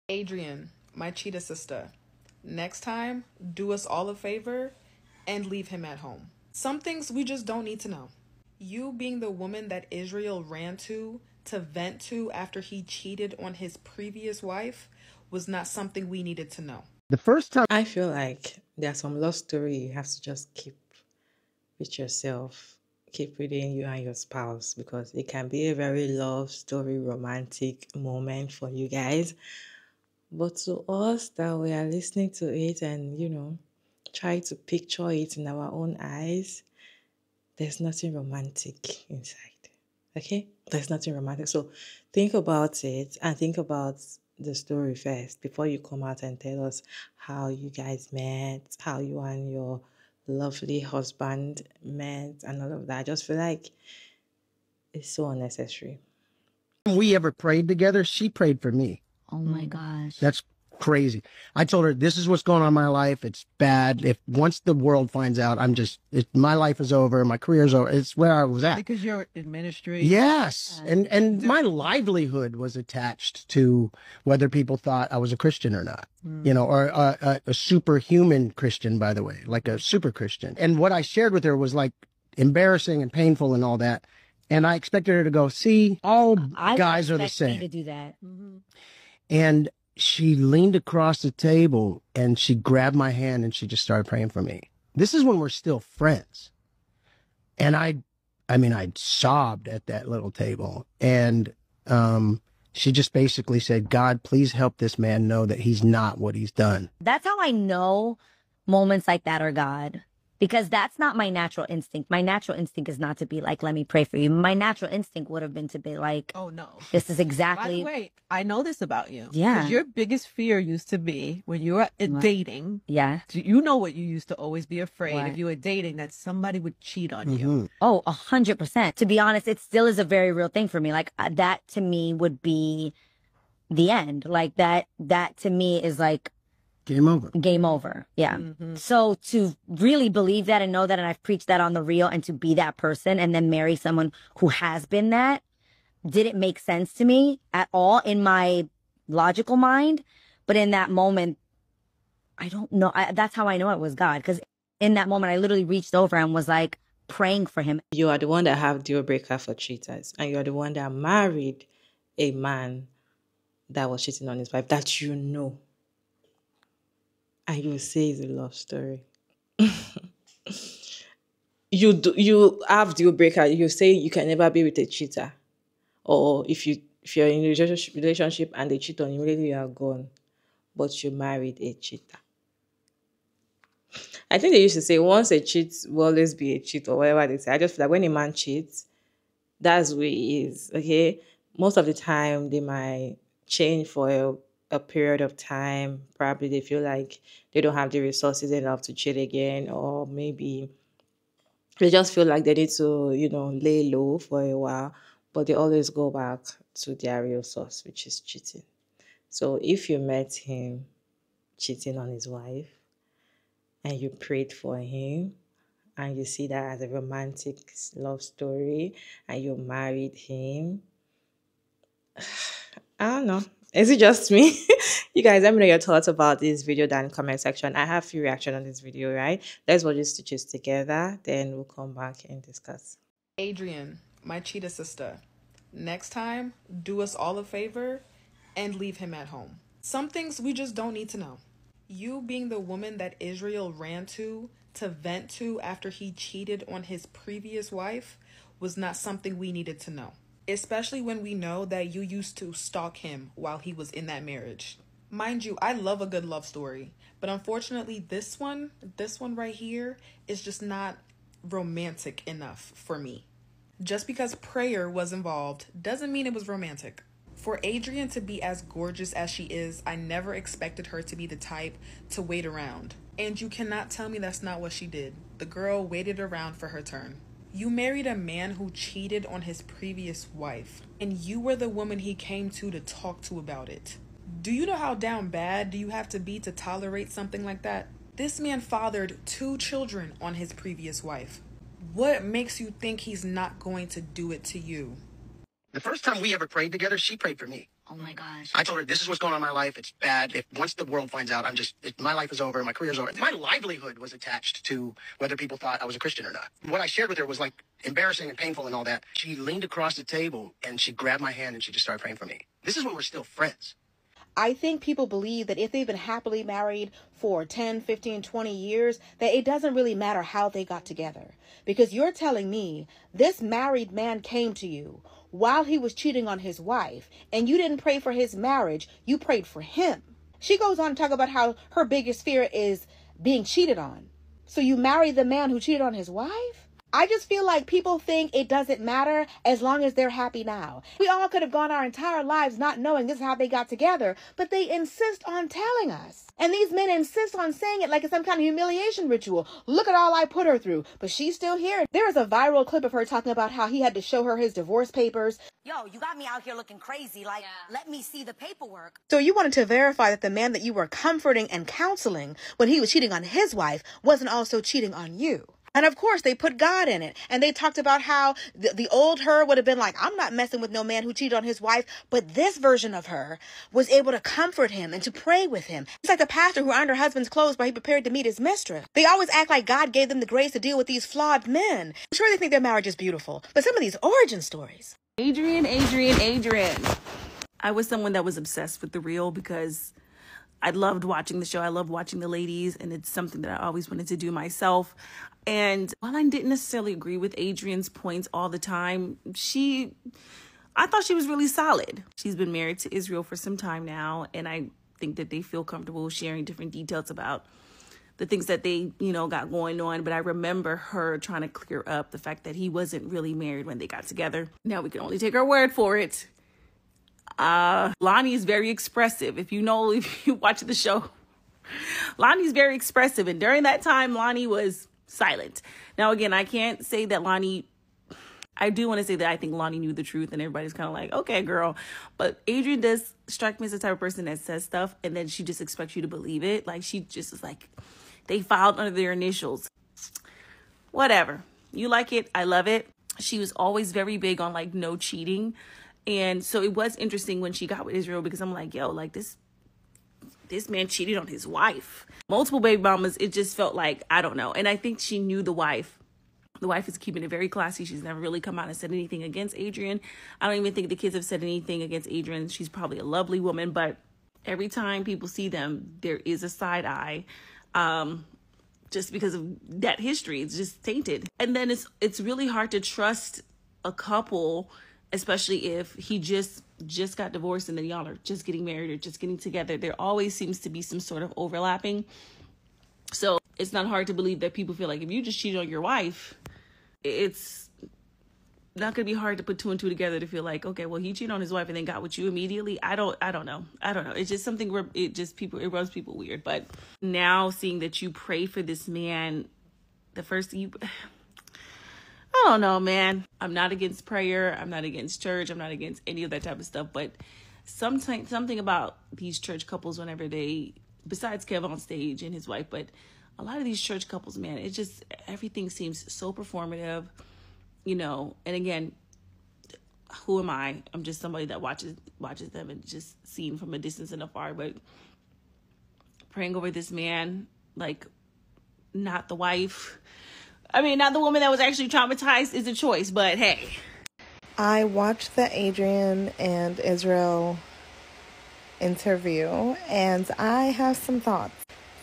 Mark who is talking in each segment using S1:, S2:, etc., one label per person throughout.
S1: Adrienne, my cheetah sister, next time, do us all a favor and leave him at home. Some things we just don't need to know. You being the woman that Israel ran to vent to after he cheated on his previous wife was not something we needed to know.
S2: The first time
S3: I feel like there's some love story you have to just keep with yourself, keep within you and your spouse, because it can be a very love story, romantic moment for you guys. But to us that we are listening to it and, try to picture it in our own eyes, there's nothing romantic inside. Okay? There's nothing romantic. So think about it and think about the story first before you come out and tell us how you guys met, how you and your lovely husband met, and all of that. I just feel like it's so unnecessary.
S2: we ever prayed together, she prayed for me.
S4: Oh my gosh.
S2: That's crazy. I told her, this is what's going on in my life. It's bad. If once the world finds out, my life is over. My career's over. It's where I was at.
S5: Because you're in ministry.
S2: Yes. And my livelihood was attached to whether people thought I was a Christian or not, or a superhuman Christian, by the way, like a super Christian. And what I shared with her was like embarrassing and painful and all that. And I expected her to go, see, all guys are the same.
S4: To do that.
S2: And she leaned across the table and she grabbed my hand and she just started praying for me. This is when we're still friends. And I sobbed at that little table. And she just basically said, God, please help this man know that he's not what he's done.
S4: That's how I know moments like that are God. Because that's not my natural instinct. My natural instinct is not to be like, let me pray for you. My natural instinct would have been to be like,
S5: oh no,
S4: this is exactly.
S5: By the way, I know this about you.
S4: Yeah.
S5: Because your biggest fear used to be when you were dating.
S4: Yeah.
S5: You know what you used to always be afraid
S4: What?
S5: if you were dating, that somebody would cheat on you.
S4: Oh, 100%. To be honest, it still is a very real thing for me. Like that to me would be the end. Like that to me is like,
S2: Game over.
S4: Game over. Yeah. So to really believe that and know that, and I've preached that on the reel, and to be that person and then marry someone who has been that, didn't make sense to me at all in my logical mind. But in that moment, I don't know. That's how I know it was God. Because in that moment, I literally reached over and was like praying for him.
S3: You are the one that have deal breaker for cheaters, and you are the one that married a man that was cheating on his wife that you know. And you say it's a love story. You have deal breaker. You say you can never be with a cheater, or if you're in a relationship and they cheat on you, immediately you are gone. But you married a cheater. I think they used to say once a cheat will always be a cheat, or whatever they say. I just feel like when a man cheats, that's who he is. Okay, most of the time they might change for a period of time. Probably they feel like they don't have the resources enough to cheat again, or maybe they just feel like they need to, lay low for a while, but they always go back to their real source, which is cheating. So if you met him cheating on his wife and you prayed for him and you see that as a romantic love story and you married him, I don't know. Is it just me? You guys, let me know your thoughts about this video down in the comment section. I have a few reactions on this video, right? Let's watch these stitches together, then we'll come back and discuss.
S1: Adrienne, my cheetah sister, next time, do us all a favor and leave him at home. Some things we just don't need to know. You being the woman that Israel ran to vent to after he cheated on his previous wife was not something we needed to know. Especially when we know that you used to stalk him while he was in that marriage. Mind you, I love a good love story, but unfortunately this one right here is just not romantic enough for me. Just because prayer was involved doesn't mean it was romantic. For Adrienne to be as gorgeous as she is, I never expected her to be the type to wait around. And you cannot tell me that's not what she did. The girl waited around for her turn. You married a man who cheated on his previous wife, and you were the woman he came to talk to about it. Do you know how down bad do you have to be to tolerate something like that? This man fathered 2 children on his previous wife. What makes you think he's not going to do it to you?
S2: The first time we ever prayed together, she prayed for me.
S4: Oh my gosh.
S2: I told her, this is what's going on in my life. It's bad. If once the world finds out, my life is over. My career's over. My livelihood was attached to whether people thought I was a Christian or not. What I shared with her was like embarrassing and painful and all that. She leaned across the table and she grabbed my hand and she just started praying for me. This is when we're still friends.
S1: I think people believe that if they've been happily married for 10, 15, 20 years, that it doesn't really matter how they got together. Because you're telling me this married man came to you while he was cheating on his wife, and you didn't pray for his marriage, you prayed for him. She goes on to talk about how her biggest fear is being cheated on. So you married the man who cheated on his wife? I just feel like people think it doesn't matter as long as they're happy now. We all could have gone our entire lives not knowing this is how they got together, but they insist on telling us. And these men insist on saying it like it's some kind of humiliation ritual. Look at all I put her through, but she's still here. There is a viral clip of her talking about how he had to show her his divorce papers.
S4: Yo, you got me out here looking crazy. Like, let me see the paperwork.
S1: So you wanted to verify that the man that you were comforting and counseling when he was cheating on his wife wasn't also cheating on you. And of course, they put God in it. And they talked about how the old her would have been like, I'm not messing with no man who cheated on his wife. But this version of her was able to comfort him and to pray with him. It's like the pastor who ironed her husband's clothes while he prepared to meet his mistress. They always act like God gave them the grace to deal with these flawed men. I'm sure they think their marriage is beautiful. But some of these origin stories.
S5: Adrienne. I was someone that was obsessed with The Real because I loved watching the show. I loved watching the ladies, and it's something that I always wanted to do myself. And while I didn't necessarily agree with Adrienne's points all the time, I thought she was really solid. She's been married to Israel for some time now, and I think that they feel comfortable sharing different details about the things that they, got going on. But I remember her trying to clear up the fact that he wasn't really married when they got together. Now we can only take her word for it. Lonnie is very expressive. If you watch the show, Lonnie's very expressive. And during that time, Lonnie was silent. Now, again, I can't say that I do want to say that I think Lonnie knew the truth and everybody's kind of like, okay, girl. But Adrienne does strike me as the type of person that says stuff and then she just expects you to believe it. Like, she just is like, they filed under their initials. Whatever. You like it. I love it. She was always very big on like no cheating. And so it was interesting when she got with Israel because I'm like, yo, like this man cheated on his wife. Multiple baby mamas. It just felt like, I don't know. And I think she knew the wife. The wife is keeping it very classy. She's never really come out and said anything against Adrienne. I don't even think the kids have said anything against Adrienne. She's probably a lovely woman, but every time people see them, there is a side eye. Just because of that history, it's just tainted. And then it's really hard to trust a couple, especially if he just got divorced and then y'all are just getting married or just getting together. There always seems to be some sort of overlapping. So it's not hard to believe that people feel like if you just cheated on your wife, it's not going to be hard to put two and two together to feel like, okay, well, he cheated on his wife and then got with you immediately. I don't know. It's just something where it rubs people weird. But now seeing that you pray for this man, I don't know, man. I'm not against prayer. I'm not against church. I'm not against any of that type of stuff. But something about these church couples whenever besides Kev on stage and his wife, but a lot of these church couples, man, it just, everything seems so performative, and again, who am I? I'm just somebody that watches them and just seen from a distance and afar, but praying over this man, like, not the wife. I mean, not the woman that was actually traumatized is a choice, but hey.
S6: I watched the Adrienne and Israel interview, and I have some thoughts.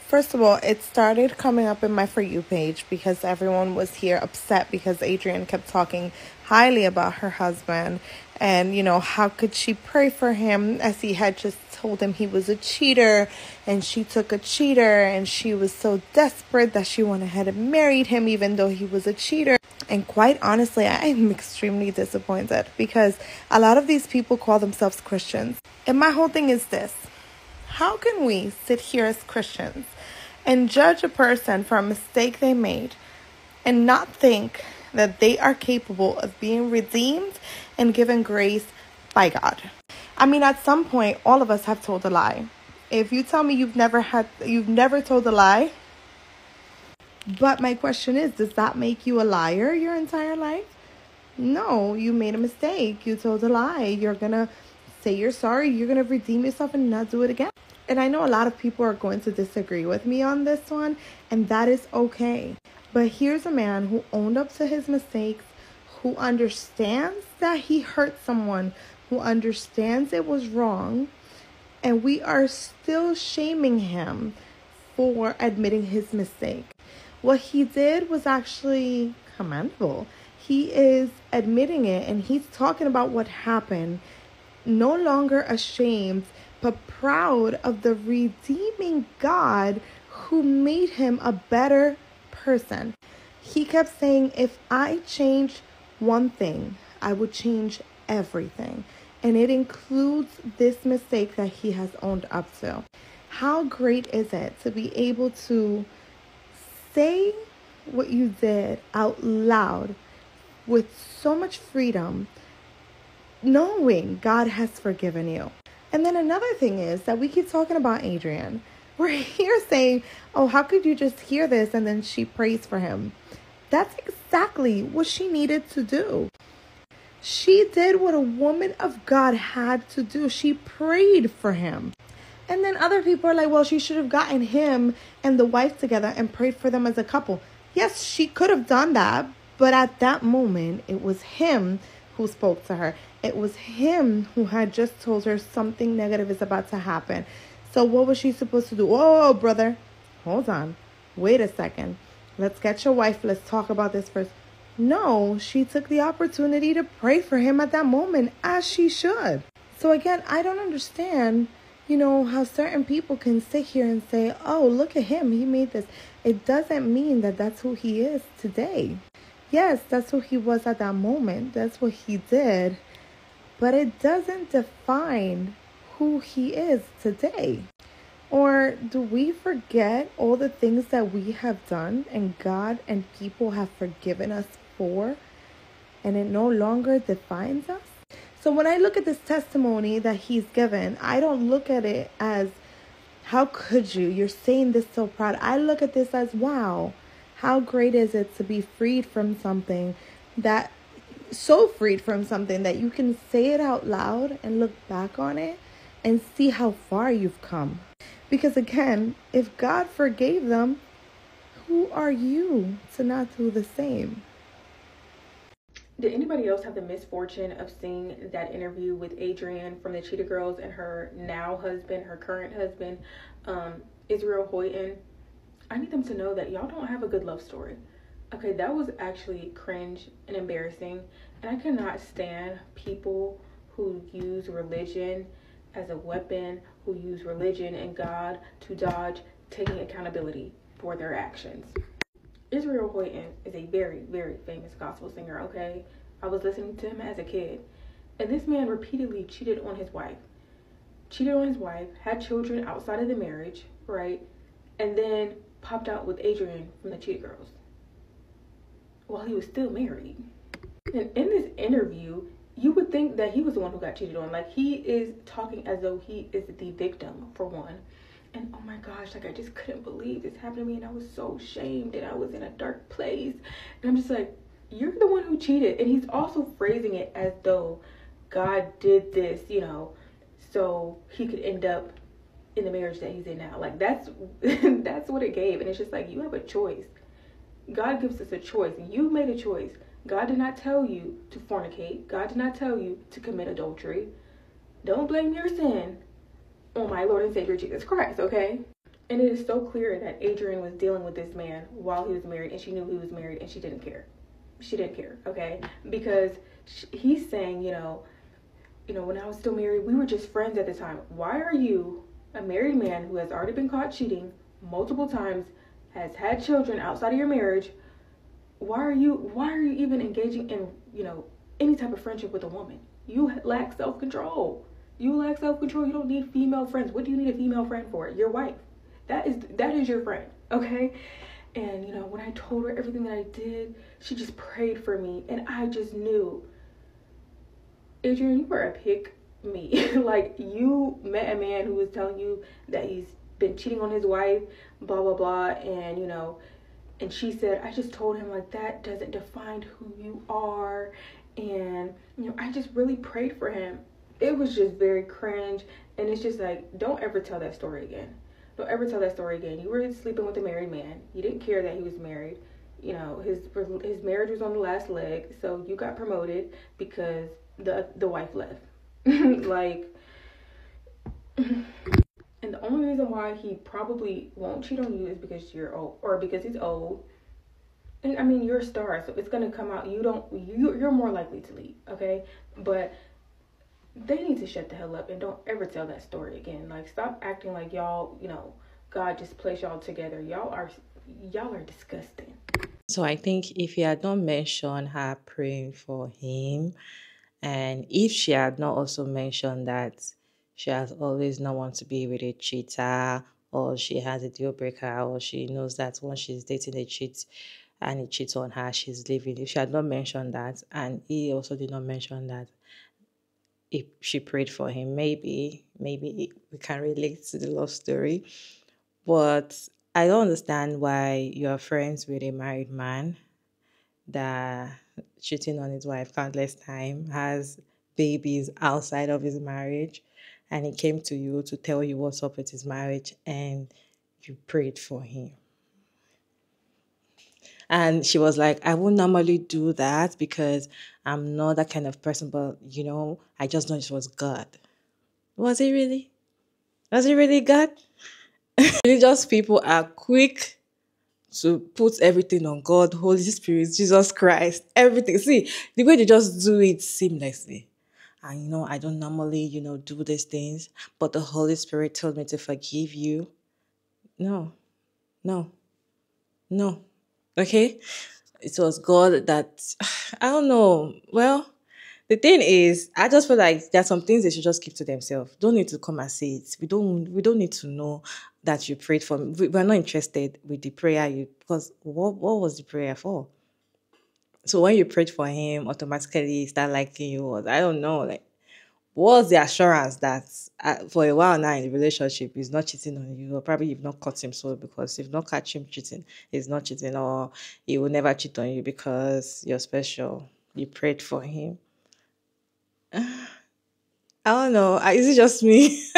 S6: First of all, it started coming up in my For You page because everyone was here upset because Adrienne kept talking highly about her husband. And, how could she pray for him as he had just told him he was a cheater and she took a cheater and she was so desperate that she went ahead and married him even though he was a cheater. And quite honestly, I am extremely disappointed because a lot of these people call themselves Christians. And my whole thing is this. How can we sit here as Christians and judge a person for a mistake they made and not think that they are capable of being redeemed and given grace by God? I mean, at some point, all of us have told a lie. If you tell me you've never told a lie, but my question is, does that make you a liar your entire life? No, you made a mistake. You told a lie. You're going to say you're sorry, you're going to redeem yourself and not do it again. And I know a lot of people are going to disagree with me on this one, and that is okay. But here's a man who owned up to his mistakes, who understands that he hurt someone, who understands it was wrong, and we are still shaming him for admitting his mistake. What he did was actually commendable. He is admitting it, and he's talking about what happened, no longer ashamed, but proud of the redeeming God who made him a better person. He kept saying, if I change one thing, I would change everything. And it includes this mistake that he has owned up to. How great is it to be able to say what you did out loud with so much freedom, knowing God has forgiven you? And then another thing is that we keep talking about Adrienne. We're here saying, oh, how could you just hear this? And then she prays for him. That's exactly what she needed to do. She did what a woman of God had to do. She prayed for him. And then other people are like, well, she should have gotten him and the wife together and prayed for them as a couple. Yes, she could have done that. But at that moment, it was him who spoke to her. It was him who had just told her something negative is about to happen. So what was she supposed to do? Oh, brother, hold on. Wait a second. Let's get your wife. Let's talk about this first. No, she took the opportunity to pray for him at that moment, as she should. So again, I don't understand, how certain people can sit here and say, oh, look at him. He made this. It doesn't mean that that's who he is today. Yes, that's who he was at that moment. That's what he did. But it doesn't define who he is today. Or do we forget all the things that we have done and God and people have forgiven us for, and it no longer defines us? So when I look at this testimony that he's given, I don't look at it as, how could you? You're saying this so proud. I look at this as, wow, how great is it to be freed from something that, so freed from something that you can say it out loud and look back on it and see how far you've come. Because again, if God forgave them, who are you to not do the same?
S1: Did anybody else have the misfortune of seeing that interview with Adrienne from the Cheetah Girls and her current husband, Israel Hoyton? I need them to know that y'all don't have a good love story. Okay, that was actually cringe and embarrassing. And I cannot stand people who use religion as a weapon, who use religion and God to dodge taking accountability for their actions. Israel Hoyton is a very, very famous gospel singer, okay? I was listening to him as a kid. And this man repeatedly cheated on his wife. Had children outside of the marriage, right? And then popped out with Adrienne from the Cheetah Girls while he was still married. And in this interview, you would think that he was the one who got cheated on. Like, he is talking as though he is the victim, for one. And oh my gosh, like, I just couldn't believe this happened to me, and I was so shamed, and I was in a dark place. And I'm just like, you're the one who cheated. And he's also phrasing it as though God did this, so he could end up in the marriage that he's in now. Like, that's that's what it gave. And it's just like, you have a choice. God gives us a choice. You made a choice. God did not tell you to fornicate. God did not tell you to commit adultery. Don't blame your sin on my Lord and Savior Jesus Christ, okay? And it is so clear that Adrienne was dealing with this man while he was married, and she knew he was married, and she didn't care. She didn't care, okay? Because he's saying, when I was still married, we were just friends at the time. Why are you, a married man who has already been caught cheating multiple times, has had children outside of your marriage, why are you even engaging in, any type of friendship with a woman? You lack self-control. You don't need female friends. What do you need a female friend for? Your wife. That is your friend, okay? And, when I told her everything that I did, she just prayed for me. And I just knew, Adrienne, you were a pick me. Like, you met a man who was telling you that he's been cheating on his wife, blah, blah, blah. And, and she said, I just told him, like, that doesn't define who you are. And, I just really prayed for him. it was just very cringe. And it's just like, don't ever tell that story again. Don't ever tell that story again. You were sleeping with a married man. You didn't care that he was married. You know, his marriage was on the last leg, so you got promoted because the wife left. Like, and the only reason why he probably won't cheat on you is because you're old, or because he's old. And I mean, you're a star, so it's gonna come out. You're more likely to leave, okay? But they need to shut the hell up and don't ever tell that story again. Like, stop acting like y'all, God just placed y'all together. Y'all are disgusting.
S3: So I think if he had not mentioned her praying for him, and if she had not also mentioned that she has always not want to be with a cheater, or she has a deal breaker, or she knows that once she's dating a cheat and he cheats on her, she's leaving. If she had not mentioned that, and he also did not mention that, if she prayed for him, maybe we can relate to the love story. But I don't understand why you're friends with a married man that cheating on his wife countless times, has babies outside of his marriage, and he came to you to tell you what's up with his marriage, and you prayed for him. And she was like, I wouldn't normally do that because I'm not that kind of person, but I just know it was God. Was it really? Was it really God? Religious people are quick to put everything on God, Holy Spirit, Jesus Christ, everything. See, the way they just do it seamlessly. And I don't normally, do these things, but the Holy Spirit told me to forgive you. No, no, no. Okay? It was God that, I don't know. Well, the thing is, I just feel like there are some things they should just keep to themselves. Don't need to come and say it. We don't need to know that you prayed for me. We're not interested with the prayer because what was the prayer for? So when you prayed for him, automatically he start liking you. Or I don't know. Like, what's the assurance that for a while now in the relationship he's not cheating on you, or probably you've not caught him, so because if not catch him cheating, he's not cheating, or he will never cheat on you because you're special. You prayed for him. I don't know. Is it just me?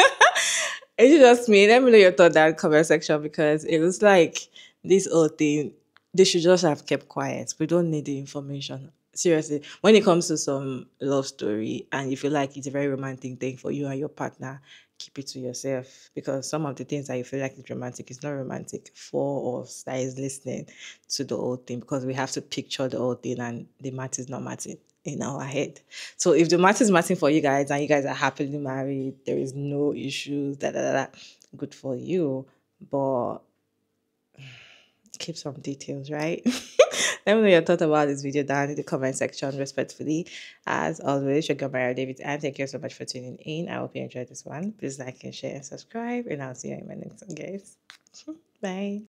S3: Is it just me? Let me know your thought down in the comment section, because it was like this whole thing, they should just have kept quiet. We don't need the information. Seriously, when it comes to some love story and you feel like it's a very romantic thing for you and your partner, keep it to yourself, because some of the things that you feel like is romantic is not romantic for us that is listening to the whole thing, because we have to picture the whole thing and the math is not matching in our head. So if the math is matching for you guys and you guys are happily married, there is no issues, good for you. But keep some details, right? Let me know your thoughts about this video down in the comment section, respectfully. As always, your girl Maria David, and thank you so much for tuning in. I hope you enjoyed this one. Please like and share and subscribe, and I'll see you in my next one, guys. Bye.